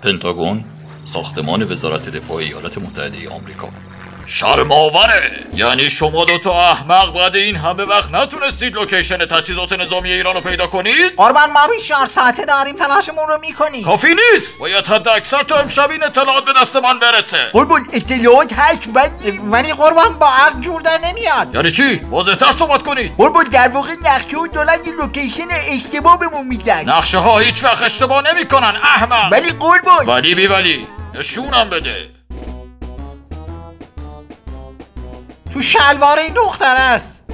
پنتاگون، ساختمان وزارت دفاع ایالات متحده آمریکا. شرم‌آوره. یعنی شما دوتا احمق بعد این همه وقت نتونستید لوکیشن تجهیزات نظامی ایران رو پیدا کنید؟ قربان ما 24 ساعته داریم تلاشمون رو میکنیم. کافی نیست. باید حد اکثر تا امشب این اطلاعات به دست من برسه. قربان اطلاعات ولی قربان با عقل جور در نمیاد. یعنی چی؟ واضح‌تر صحبت کنید. قربان در واقع نقشه و دارن یه لوکیشن اشتباه بهمون میدن. نقشه ها هیچ وقت اشتباه نمیکنن احمق. ولی قربان ولی بی ولی نشونم بده. تو شلوار این دختر است.